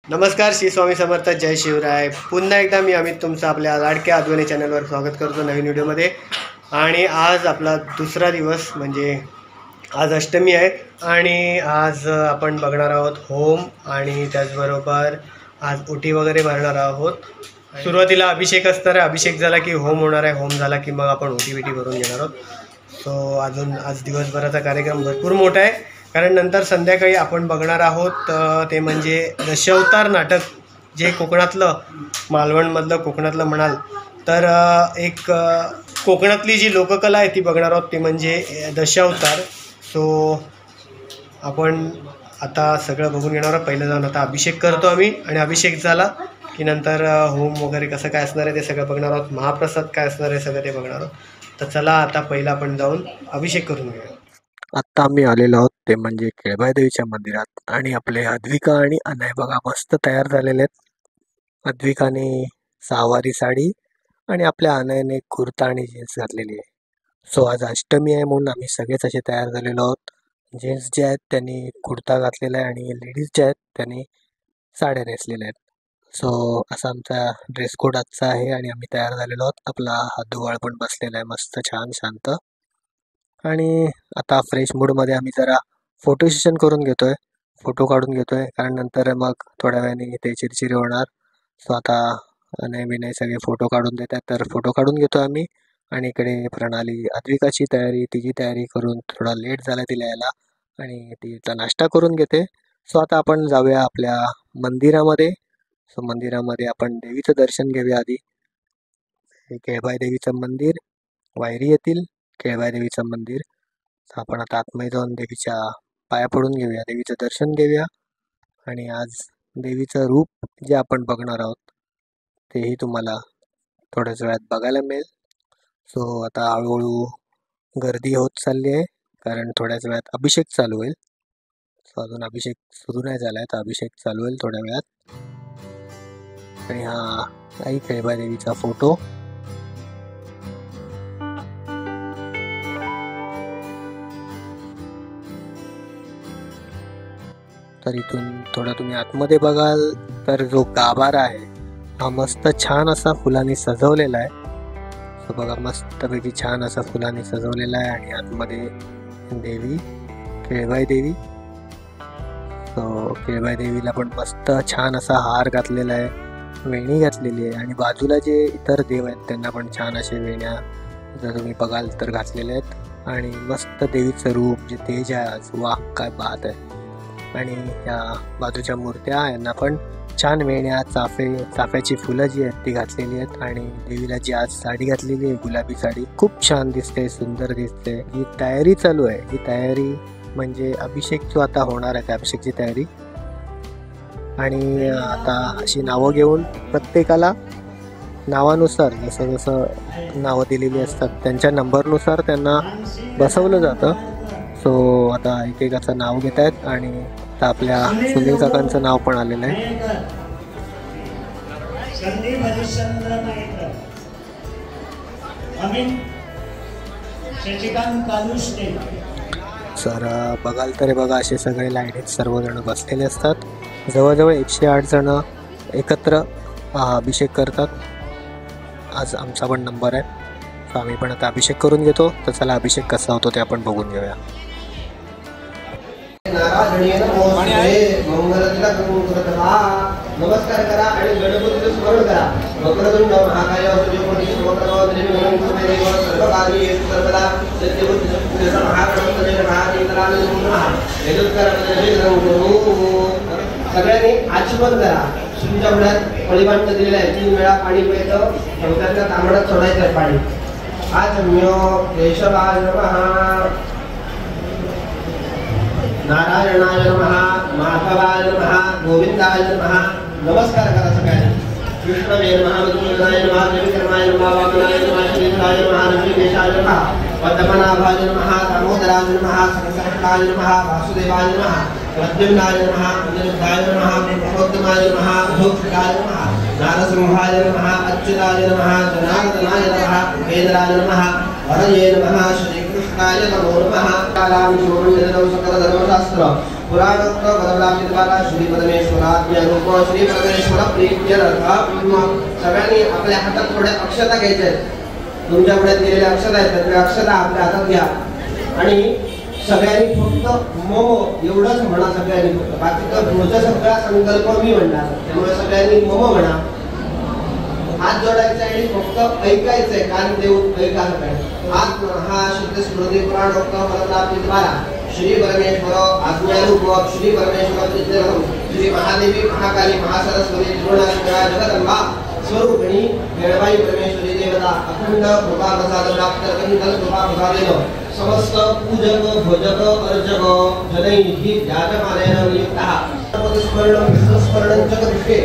नमस्कार, श्री स्वामी समर्थ, जय शिवराय. पुन्हा एकदा मी अमित तुमचं आपल्या लाडक्या आधुनिक चॅनलवर स्वागत करतो नवीन व्हिडिओमध्ये. आणि आज आपला दुसरा दिवस म्हणजे आज अष्टमी आहे आणि आज आपण बघणार आहोत होम आणि त्याचबरोबर आज ओटी वगैरे भरणार आहोत. सुरुवातीला अभिषेक असणार आहे, अभिषेक झाला की होम होणार आहे, होम झाला की मग आपण ओटी बिटी भरून घेणार आहोत. सो आज दिवसभराचा कार्यक्रम भरपूर मोठा आहे, कारण नंतर संध्याकाळी आपण बघणार आहोत ते म्हणजे दशावतार नाटक, जे कोकणातलं मालवणमधलं कोकणातलं म्हणाल तर एक कोकणातली जी लोककला आहे ती बघणार आहोत, ते म्हणजे दशावतार. सो आपण आता सगळं बघून घेणार आहोत. पहिलं जाऊन आता अभिषेक करतो आम्ही आणि अभिषेक झाला की नंतर होम वगैरे कसं काय असणार आहे ते सगळं बघणार आहोत. महाप्रसाद काय असणार आहे सगळं ते बघणार आहोत. तर चला आता पहिला आपण जाऊन अभिषेक करून घेऊया. आत्ता आम्ही आलेलो आहोत ते म्हणजे केळबाई देवीच्या मंदिरात आणि आपले अद्विका आणि अनय बघा मस्त तयार झालेले आहेत. अद्विकाने सहावारी साडी आणि आपल्या अनयने कुर्ता आणि जीन्स घातलेली आहे. सो आज अष्टमी आहे म्हणून आम्ही सगळेच असे तयार झालेलो आहोत. जेंट्स जे आहेत त्यांनी कुर्ता घातलेला आहे आणि लेडीज जे आहेत त्यांनी साड्या नेसलेल्या आहेत. सो असा आमचा ड्रेस कोड आजचा आहे आणि आम्ही तयार झालेलो आहोत. आपला हा दुवाळ पण बसलेला आहे मस्त छान शांत. आणि आता फ्रेश मूडमध्ये आम्ही जरा फोटो सेशन करून घेतोय, फोटो काढून घेतोय, कारण नंतर मग थोड्या वेळाने ते चिरचिरी होणार. सो आता अनय बिनय सगळे फोटो काढून देतात, तर फोटो काढून घेतो आम्ही. आणि इकडे प्रणाली अद्विकाची तयारी, तिची तयारी करून थोडा लेट झाला तिला यायला आणि तिचा नाश्ता करून घेते. सो आता आपण जाऊया आपल्या मंदिरामध्ये. सो मंदिरामध्ये आपण देवीचं दर्शन घेऊया आधी. हे केळबाई देवीचं मंदिर, वायरी येथील केळबाई देवीचं मंदिर. आपण आता आतमध्ये जाऊन देवीच्या पाया पडून घेऊया, देवीचं दर्शन घेऊया. आणि आज देवीचं रूप जे आपण बघणार आहोत तेही तुम्हाला थोड्याच वेळात बघायला मिळेल. सो आता हळूहळू गर्दी होत चालली आहे, कारण थोड्याच वेळात अभिषेक चालू होईल. सो अजून अभिषेक सुरू नाही झाला आहे, तर अभिषेक चालू होईल थोड्या वेळात. आणि हा आई केळबाई देवीचा फोटो. तर इथून थोडं तुम्ही आतमध्ये बघाल तर जो गाभारा आहे हा मस्त छान असा फुलांनी सजवलेला आहे. सो बघा मस्तपैकी छान असा फुलांनी सजवलेला आहे आणि आतमध्ये देवी केळबाई देवी. सो केळबाई देवीला पण मस्त छान असा हार घातलेला आहे, वेणी घातलेली आहे. आणि बाजूला जे इतर देव आहेत त्यांना पण छान असे वेण्या जर तुम्ही बघाल तर घातलेले आहेत. आणि मस्त देवीचं रूप जे तेज आहे आज, वाह काय बात आहे. आणि या बाजूच्या मूर्त्या यांना पण छान वेण्या, चाफ्याची फुलं जी आहेत ती घातलेली आहेत. आणि देवीला जी आज साडी घातलेली आहे गुलाबी साडी, खूप छान दिसते, सुंदर दिसते. ही तयारी चालू आहे, ही तयारी म्हणजे अभिषेक जो आता होणार आहे त्या अभिषेकची तयारी. आणि आता अशी नावं घेऊन प्रत्येकाला नावानुसार जसं जसं नावं दिलेली असतात त्यांच्या नंबरनुसार त्यांना बसवलं जातं. सो आता एकेकाचं नाव घेत आहेत आणि आता आपल्या सुनील काकांचं नाव पण आलेलं आहे. सर बघाल तर बघा असे सगळे लाईनीत सर्वजण बसलेले असतात. जवळजवळ 108 जण एकत्र अभिषेक करतात. आज आमचा पण नंबर आहे, सो आम्ही पण आता अभिषेक करून घेतो. तर चला अभिषेक कसा होतो ते आपण बघून घेऊया. नमस्कार करा आणि गणपतीचं स्मरण करा. वक्रतुंड महाकाय सगळ्यांनी आचमन करा. तुमच्या मुलात पळीभांड दिलेलं आहे, 3 वेळा पाणी प्यायचं, डोक्यातल्या तांबड्यात सोडायचं आहे पाणी. आचम्यो केशवाय नमः, नारायणाय नमः, माधवाय नमः, गोविंदाय नमः. नमस्कार करा सगळ्यांनी. कृष्णाय नमः, मधुसूदनाय नमः, त्रिविक्रमाय नमः, वामनाय नमः, श्रीधराय नमः, ऋषिकेशाय नमः, पद्मनाभाय नमः, दामोदराय नमः, संकर्षणाय नमः, वासुदेवाय नमः, प्रद्युम्नाय नमः, अनिरुद्धाय नमः, पुरुषोत्तमाय नमः, धूपकाय नमः, नारसिंहाय नमः, अच्युताय नमः, जनार्दनाय नमः, उपेन्द्राय नमः, हरये नमः, श्रीकृष्णाय नमो नमः. कालां सकल धर्मशास्त्र पुराणोक्त बदलामिद्वारा श्री परमेश्वराज्ञा रूप श्री परमेश्वर प्रीत्यर्थ सगळ्यांनी आपल्या हातात थोड्या अक्षता घ्यायच्या आहेत। तुमच्या पुढे दिलेल्या अक्षता आहेत त्या अक्षता आपल्या हातात घ्या आणि सगळ्यांनी फक्त मम एवढंच म्हणा। सगळ्यांनी फक्त बाकीचं पुढचा सगळा संकल्प मी म्हणणार, त्यामुळे सगळ्यांनी मम म्हणा। हात जोडायचा आणि फक्त ऐकायचंय, कान देऊन ऐकायला पाहिजे। हात हा शुद्ध स्मृती पुराणोक्त बदलामिद्वारा श्री परमेश्वर आज्ञारूप श्री परमेश्वर प्रीत्यर्थम श्री महादेवी महाकाली महासरस्वती त्रिगुणात्मिका जगदंबा स्वरूपिणी केळबाई परमेश्वरी देवता अखंड कृपा प्रसाद प्राप्त कृपा प्रसादेन समस्त पूजक भोजक अर्चक जनैः याजमानेन नियुक्तः स्मरण विष्णुस्मरण जगदृष्टे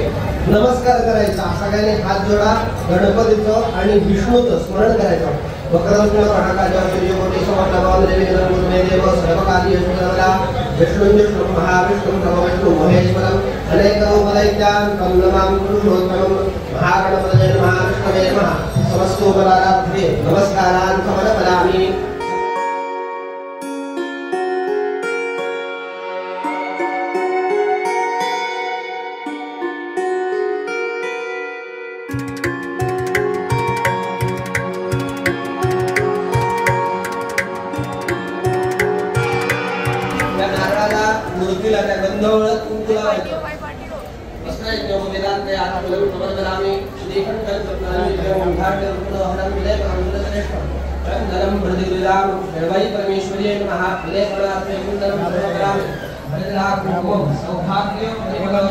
नमस्कार करायचा। सगळ्यांनी हात जोडा, गणपतीचं आणि विष्णूचं स्मरण करायचं। वक्रतुंड महाकाय सूर्यकोटि समप्रभ निर्विघ्नं देव सर्वकार्येषु विष्णुं महाविष्णुं ब्रह्मविष्णुं महेश्वरं अनेकरूपदैत्यान् तं नमामि पुरुषोत्तमं महागणपतये नमः विष्णवे नमः समस्तोपराराध्ये नमस्कारान् समर्पयामि। मूर्तीला त्या गंधवळत कुंकू लावायचं। वस्त्रायज्ञ वेदांत आत्मलं समर्पयामि श्रीकंठं सप्तानि ओंकार हरं विलय श्रेष्ठ नरम प्रतिगृहाम केळबाई परमेश्वरी नमः विलय परात्मे कुंडलं समर्पयामि भरतला कुंकुम सौभाग्य परिमल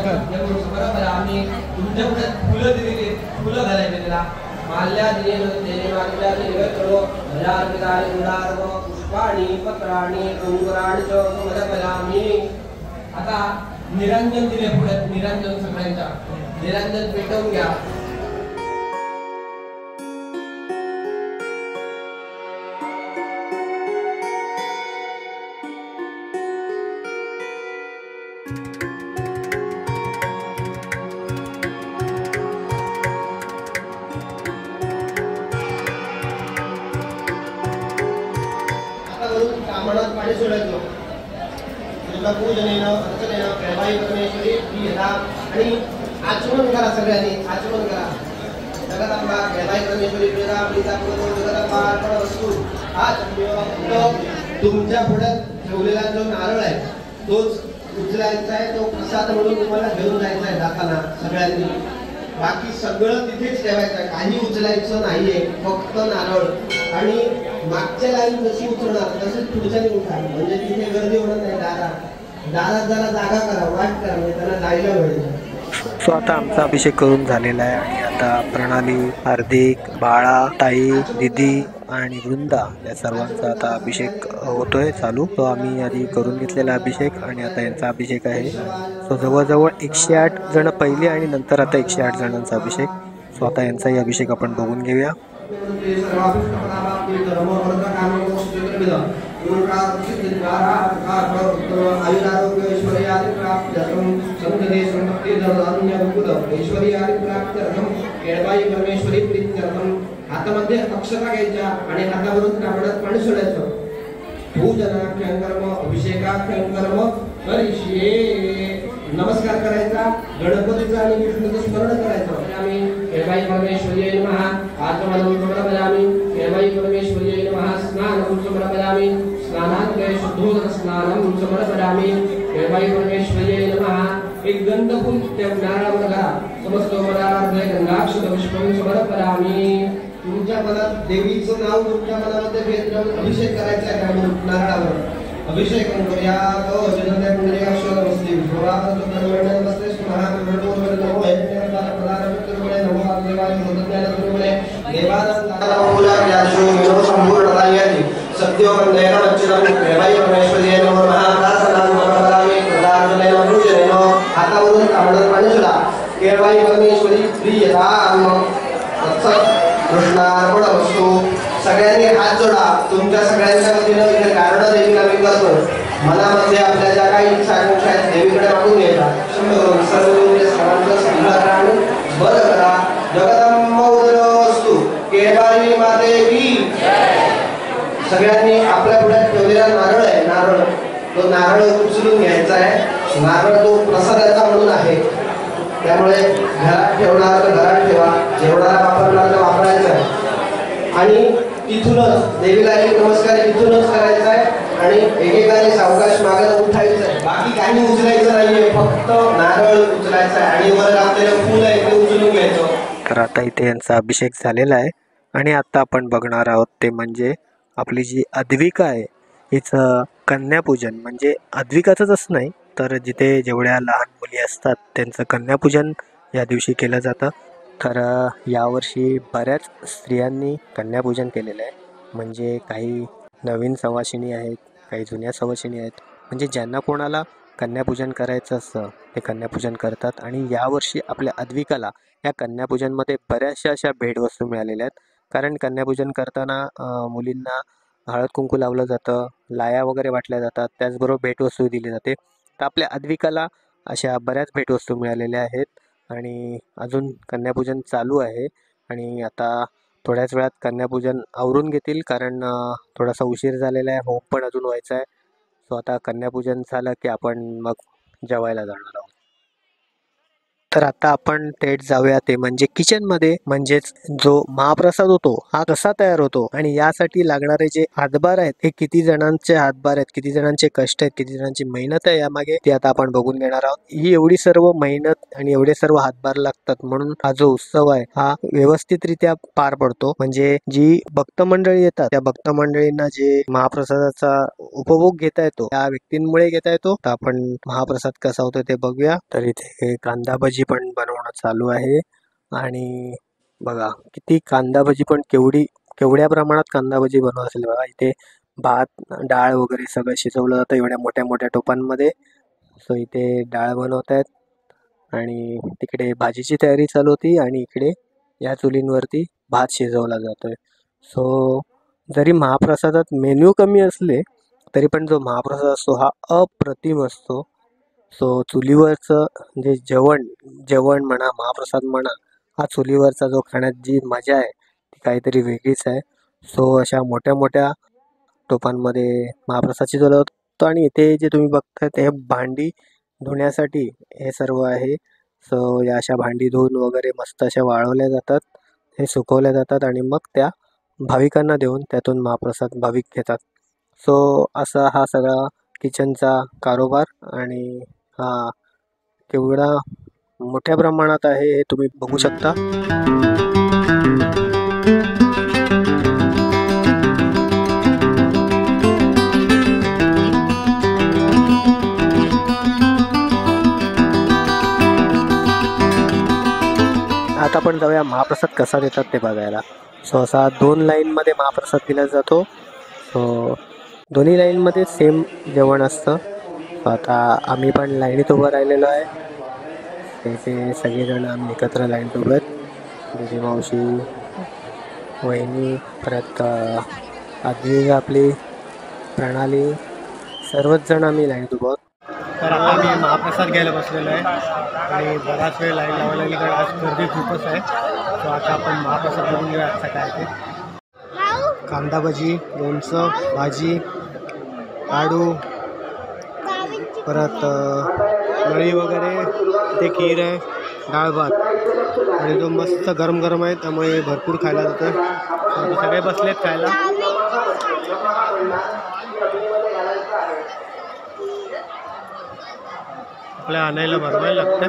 समर्पयामि। तुमच्याकडे फुलं दिलेली, फुलं घालायची त्याला माल्या दिलेलं देणे मागल्या दिलेलं करो हजार विदाय गुणार्व पुष्पाणि पत्राणि अंकुराणि च समर्पयामि। आता निरंजन दिले पुढे, निरंजन सगळ्यांचा निरंजन पेटवून घ्या। आता वरून कामणात पाणी सोडायचं। पूजनेन अर्चनेन केळबाई परमेश्वरी प्रियता आणि आचमन करा, सगळ्यांनी आचमन करा। जगदंबा केळबाई परमेश्वरी प्रियता प्रीता पूर्व जगदंबा अर्पण वस्तू हा तुमच्या पुढे ठेवलेला जो नारळ आहे तोच उचलायचा आहे, तो प्रसाद म्हणून तुम्हाला घेऊन जायचा आहे जाताना सगळ्यांनी। बाकी सगळं तिथेच ठेवायचं आहे, काही उचलायचं नाहीये, फक्त नारळ। आणि मागच्या लाईन जशी उचलणार तसेच पुढच्यानी उठा, म्हणजे तिथे गर्दी होणार नाही। दारात जरा जागा करा, वाट करा, म्हणजे त्यांना जायला मिळेल। सो आता आमचा अभिषेक करून झालेला आहे आणि आता प्रणाली, हार्दिक, बाळा, ताई, दिदी आणि वृंदा या सर्वांचा आता अभिषेक होतोय चालू। तो आम्ही आधी करून घेतलेला अभिषेक आणि आता यांचा अभिषेक आहे। सो जवळजवळ 108 जण पहिले आणि नंतर आता 108 जणांचा अभिषेक। सो आता यांचाही अभिषेक आपण बघून घेऊया। केळबाई परमेश्वरी प्रीत्यर्थम हातामध्ये अक्षता घ्यायच्या आणि हातावरून कापडात पाणी सोडायचं। पूजनाख्यं कर्म अभिषेकाख्यं कर्म करिष्ये नमस्कार करायचा, गणपतीचा आणि विष्णूचं स्मरण करायचं। आम्ही केळबाई परमेश्वरी नमः आत्मनं समर्पयामि केळबाई परमेश्वरी नमः स्नानं समर्पयामि स्नानान्ते शुद्धोदक स्नानं समर्पयामि केळबाई परमेश्वरी नमः। एक गंधफूल त्या नारळावर घाला, समस्त मनामध्ये गंधाक्षत पुष्पं समर्पयामि। तुमच्या मनात देवीचं नाव तुमच्या मनामध्ये भेदून अभिषेक करायचा आहे नारळावर। अभिषेक करूया तो जनते पुंडरीकाक्ष नमस्ते विश्वनाथ चक्रवर्ती नमस्ते महामंडळ नमो यज्ञ पदार्थ नमो देवाय मोदज्ञान गुरुमुने देवादासु संपूर्णतायति सत्यो वंदेन वच्चिदं केळबाई परमेश्वरी नमो महाप्रार्थनां समर्पयामि प्रदानेन पूजनेन हातावरून कापडात पाणी सोडा। केळबाई परमेश्वरी प्रियताम कृष्णार्पण वस्तू सगळ्यांनी हात जोडा। तुमच्या सगळ्यांच्या वतीनं इथे कारण देखील आम्ही करतो। मनामध्ये आपल्या ज्या काही इच्छा आकांक्षा आहेत देवीकडे मागून घ्यायचा। सर्व सर्वांचं समाधान बरं करा। जगदंब वस्तू केळबाई मातेची सगळ्यांनी आपल्या पुढे ठेवलेला नारळ आहे, नारळ तो नारळ उचलून घ्यायचा आहे नारळ तो प्रसादाचा म्हणून आहे, त्यामुळे घरात ठेवणार तर घरात ठेवा, जेवणाला वापरणार तर वापरायचं आहे. आणि तिथूनच देवीला एक नमस्कार तिथूनच करायचा आहे आणि एकेकाने सावकाश मागं उठायचं आहे. बाकी काही उचलायचं नाहीये, फक्त नारळ उचलायचा आहे आणि वर आपल्याला फुल आहे ते उचलून घ्यायचं. तर आता इथे यांचा अभिषेक झालेला आहे आणि आता आपण बघणार आहोत ते म्हणजे आपली जी अद्विका आहे हिचं कन्यापूजन. म्हणजे अद्विकाचंच नाही तर जिथे जेवढ्या लहान मुली असतात त्यांचं कन्यापूजन या दिवशी केलं जातं. तर यावर्षी बऱ्याच स्त्रियांनी कन्यापूजन केलेलं आहे. म्हणजे काही नवीन सवाशिणी आहेत, काही जुन्या सवाशिणी आहेत. म्हणजे ज्यांना कोणाला कन्यापूजन करायचं असतं ते कन्यापूजन करतात. आणि यावर्षी आपल्या अद्विकाला या कन्यापूजनमध्ये बऱ्याचशा अशा भेटवस्तू मिळालेल्या आहेत. कारण कन्यापूजन करताना मुलींना हळद कुंकू लावलं जातं, लाया वगैरे वाटल्या जातात, त्याचबरोबर भेटवस्तू दिली जाते. तर आपल्या अद्विकाला अशा बऱ्याच भेटवस्तू मिळालेल्या आहेत आणि अजून कन्यापूजन चालू आहे. आणि आता थोड्याच वेळात कन्यापूजन आवरून घेतील कारण थोडासा उशीर झालेला आहे, होम पण अजून व्हायचा आहे. सो आता कन्यापूजन झालं की आपण मग जेवायला जाणार आहोत. तर आता आपण थेट जाऊया ते म्हणजे किचनमध्ये. म्हणजेच जो महाप्रसाद होतो हा कसा तयार होतो आणि यासाठी लागणारे जे हातभार आहेत हे किती जणांचे हातभार आहेत, किती जणांचे कष्ट आहेत, किती जणांची मेहनत आहे यामागे, ते आता आपण बघून घेणार आहोत. ही एवढी सर्व मेहनत आणि एवढे सर्व हातभार लागतात म्हणून हा जो उत्सव आहे हा व्यवस्थितरित्या पार पडतो. म्हणजे जी भक्त मंडळी येतात त्या भक्त मंडळींना जे महाप्रसादाचा उपभोग घेता येतो त्या व्यक्तींमुळे घेता येतो. तर आपण महाप्रसाद कसा होतो ते बघूया. तर इथे कांदा भजी पण बनवणं चालू आहे आणि बघा किती कांदा भजी पण केवढ्या प्रमाणात कांदा भजी बनवत असेल बघा. इथे भात डाळ वगैरे सगळं शिजवलं जातं एवढ्या मोठ्या मोठ्या टोपांमध्ये. सो इथे डाळ बनवत आहेत आणि तिकडे भाजीची तयारी चालू होती आणि इकडे या चुलींवरती भात शिजवला जातोय. सो जरी महाप्रसादात मेन्यू कमी असले तरी पण जो महाप्रसाद असतो हा अप्रतिम असतो. सो चुलीवरचं जे जेवण म्हणा, महाप्रसाद म्हणा, हा चुलीवरचा जो खाण्यात जी मजा आहे ती काहीतरी वेगळीच आहे. सो अशा मोठ्या मोठ्या टोपांमध्ये महाप्रसाद शिजवला जातो आणि इथे जे तुम्ही बघताय ते भांडी धुण्यासाठी हे सर्व आहे. सो या अशा भांडी धुवून वगैरे मस्त अशा वाळवल्या जातात, हे सुकवल्या जातात आणि मग त्या भाविकांना देऊन त्यातून महाप्रसाद भाविक घेतात. सो असा हा सगळा किचनचा कारोबार आणि हा केवढा मोठ्या प्रमाणात आहे हे तुम्ही बघू शकता. आता आपण जाऊया महाप्रसाद कसा देतात ते बघायला. सो असा 2 लाईनमध्ये महाप्रसाद दिला जातो. सो दोन्ही लाईनमध्ये सेम जेवण असतं. आता आम्ही पण लाईनीत उभं राहिलेलो आहे. ते सगळेजण आम्ही एकत्र लाईनीत उभे आहेत. दिदी मावशी, वहिनी, परत आधी आपली प्रणाली, सर्वच जण आम्ही लाईनीत उभं आहोत. तर आता मी महाप्रसाद घ्यायला बसलेलो आहे आणि बराच वेळ लाईन लावायला लागली कारण आज गर्दी खूपच आहे. सो आता आपण महाप्रसाद बघून घेऊया आजचा काय ते. कांदा भजी, लोणचं, भाजी, लाडू, परत नळी वगैरे, ते खीर आहे, डाळ भात आणि जो मस्त गरम गरम आहे त्यामुळे भरपूर खायला जातं. सगळे बसलेत खायला. आपल्या आणायला भरवायला लागतं.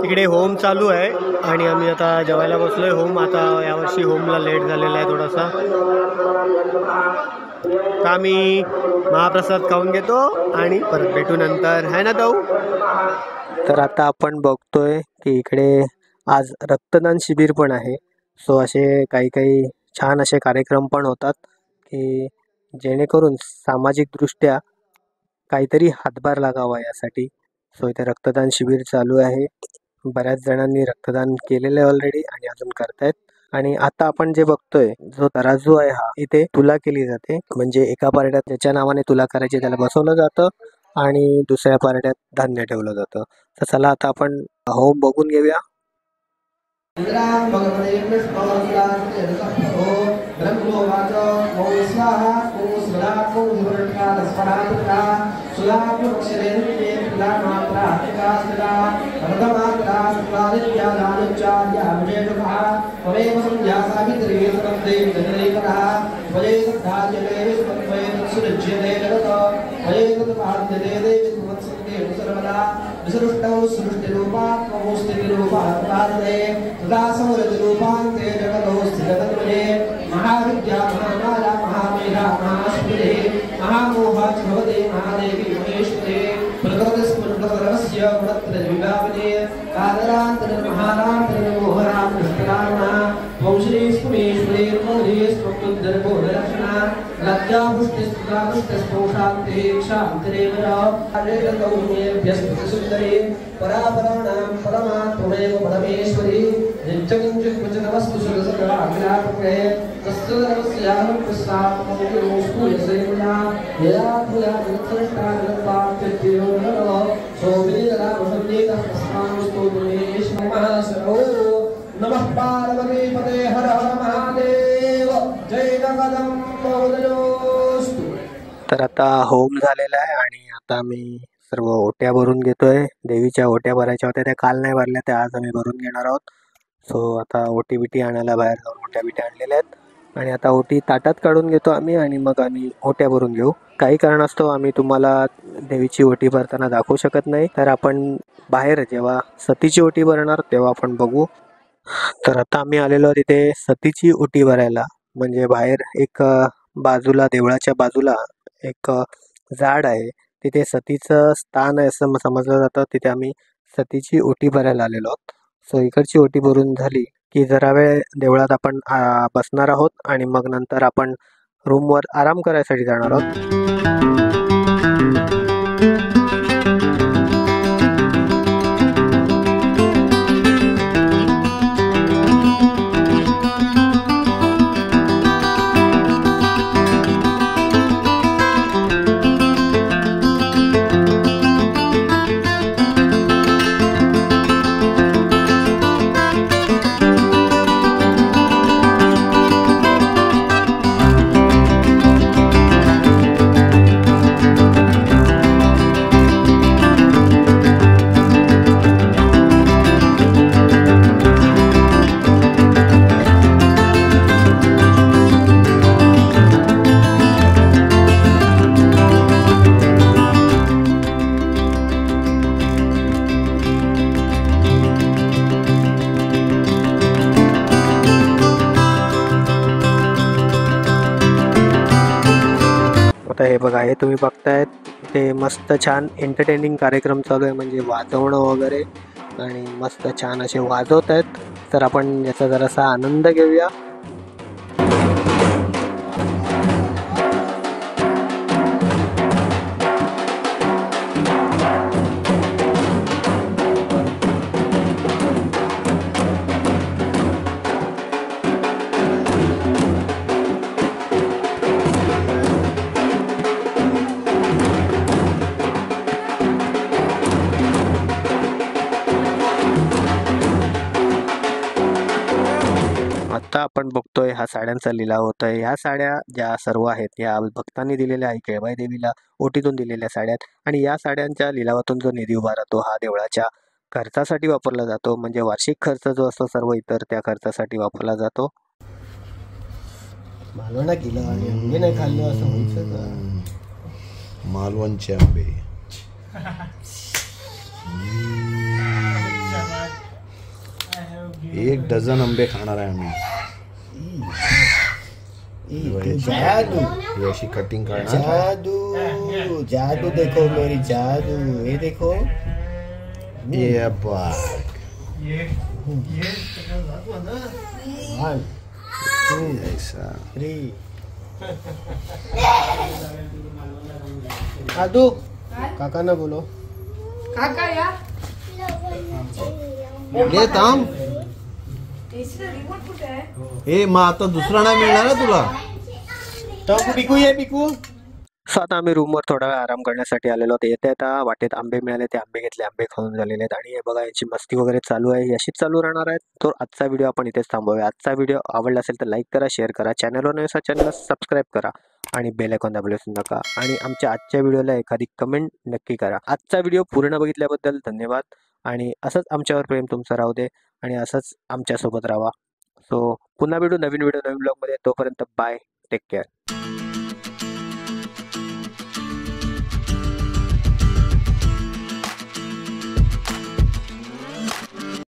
तिकडे होम चालू आहे आणि आम्ही आता जेवायला बसलोय. होम आता यावर्षी होमला लेट झालेला आहे थोडासा. तर आम्ही महाप्रसाद खाऊन घेतो आणि परत भेटू नंतर, है ना ताऊ. तर आता आपण बघतोय की इकडे आज रक्तदान शिबिर पण आहे. सो असे काही काही छान असे कार्यक्रम पण होतात की जेणेकरून सामाजिकदृष्ट्या काहीतरी हातभार लागावा यासाठी. सो इथे रक्तदान शिबिर चालू आहे. बऱ्याच जणांनी रक्तदान केलेलं आहे ऑलरेडी आणि अजून करतायत. आणि आता आपण जे बघतोय जो तराजू आहे हा इथे तुला केली जाते. म्हणजे एका पारड्यात ज्याच्या नावाने तुला करायची त्याला बसवलं जातं आणि दुसऱ्या पारड्यात धान्य ठेवलं जातं. तर चला आता आपण होम बघून घेऊया. इंद्रां भगवते विष्णोर्लास्ते रसप्रो ब्रह्मोवाच ओम स्वाहा ओम स्वधा ओम विवरणका रसपरात्का सुलाभक्षरेन्द्रिये प्लामात्रात्का सदा अर्धमात्रा स्वादित्यादानुच्चार्या विशेषतः त्वमेव संध्या सावित्री सप्ते जनरेकरः वये सद्धार्यते विस्मत्वये तत्सुरुच्यते जगत वये तत्पाद्यते देवी त्वत्सत्ते सर्वदा विसृष्टौ सृष्टिरूपात्मोस्थितिरूपात्मादे तदा संरतिरूपान्ते जगतो स्थिततन्मये महाविद्या महामाया महामेधा महास्मृतिः महामोहा च भवते महादेवी महेश्वरे प्रकृतिस्फुटसर्वस्य गुणत्रयविभावने कादरान्तरमहारान्तरमोहरां कृष्णकारणः त्वं श्रीस्फुमेश्वरेर्मोधेस्त्वमुद्धरबोधलक्षणा लज्जापुष्टिस्तुतापुष्टिस्पोषान्ते क्षान्तरेव आरेतौमेभ्यस्तुतिसुन्दरे परापराणां परमात्ममेव परमेश्वरी नित्यकिञ्चित्वचनवस्तु सुरसर्वाग्रापके तस्य सर्वस्याहं प्रस्तावमोस्तूयसेवना यया भूया जगत्सृष्टा जगत्पाप्यत्यो नरो सोऽभिरामसंज्ञेतः तस्मान्स्तोत्रमेश्वरमहासरो नमः पार्वती पते हर हर महादेव जय जगदम्बोदयोस्तु। तर आता होम झालेला आहे आणि आता मी सर्व ओट्या भरून घेतोय. देवीच्या ओट्या भरायच्या होत्या, त्या काल नाही भरल्या, त्या आज आम्ही भरून घेणार आहोत. सो आता ओटी बिटी आणायला बाहेर जाऊन ओट्या बिटी आणलेल्या आहेत आणि आता ओटी ताटात काढून घेतो आम्ही आणि मग आम्ही ओट्या भरून घेऊ. काही कारणास्तव आम्ही तुम्हाला देवीची ओटी भरताना दाखवू शकत नाही, तर आपण बाहेर जेव्हा सतीची ओटी भरणार तेव्हा आपण बघू. तर आता आम्ही आलेलो तिथे सतीची ओटी भरायला. म्हणजे बाहेर एक बाजूला देवळाच्या बाजूला एक झाड आहे, तिथे सतीचं स्थान आहे असं समजलं जातं. तिथे आम्ही सतीची ओटी भरायला आलेलो आहोत. सो इकडची ओटी भरून झाली की जरा वेळ देवळात आपण बसणार आहोत आणि मग नंतर आपण रूमवर आराम करायसाठी जाणार आहोत. आता हे बघा, हे तुम्ही बघतायत ते मस्त छान एंटरटेनिंग कार्यक्रम चालू आहे, म्हणजे वाजवणं वगैरे आणि मस्त छान असे वाजवत आहेत. तर आपण याचा जरासा आनंद घेऊया. आता आपण बघतोय हा साड्यांचा लिलाव होत आहे. ह्या साड्या ज्या सर्व आहेत ह्या भक्तांनी दिलेल्या आहे, केळबाई देवीला ओटीतून दिलेल्या साड्या आहेत आणि या साड्यांच्या लिलावातून जो निधी उभा राहतो हा देवळाच्या खर्चासाठी वापरला जातो. म्हणजे वार्षिक खर्च जो असतो सर्व इतर त्या खर्चासाठी वापरला जातो. मालवणा केलं आणि आंबे नाही खाल्लं असं व्हायचं का? मालवणचे आंबे एक डझन आंबे खाणार आहे आम्ही. जादू, ही अशी कटिंग करणार. जादू, जादू देखो मेरी जादू. ये देखो, ये बा 1 2 ऐसा 3. जादू काका ना बोलो. काका या घे थांब. रिमोट कुठे आहे? हे मग आता दुसरा नाही मिळणार ना तुला. तो बिकू ये बिकू. सो आता आम्ही रूमवर थोडा वेळ आराम करण्यासाठी आलेलो होतो. येता येता वाटेत आंबे मिळाले, ते आंबे घेतले, आंबे खाऊन झालेले आहेत आणि हे बघा यांची मस्ती वगैरे चालू आहे, अशीच चालू राहणार आहे. तर आजचा व्हिडिओ आपण इथेच थांबवूया. आजचा व्हिडिओ आवडला असेल तर लाईक करा, शेअर करा, चॅनलवर नवीन असेल चॅनलला सबस्क्राईब करा आणि बेल आयकॉन दाबायला विसरू नका आणि आमच्या आजच्या व्हिडिओला एखादी कमेंट नक्की करा. आजचा व्हिडिओ पूर्ण बघितल्याबद्दल धन्यवाद आणि असंच आमच्यावर प्रेम तुमचं राहू दे आणि असंच आमच्यासोबत राहा. सो पुन्हा भेटू नवीन व्हिडिओ नवीन ब्लॉगमध्ये. तोपर्यंत बाय, टेक केअर.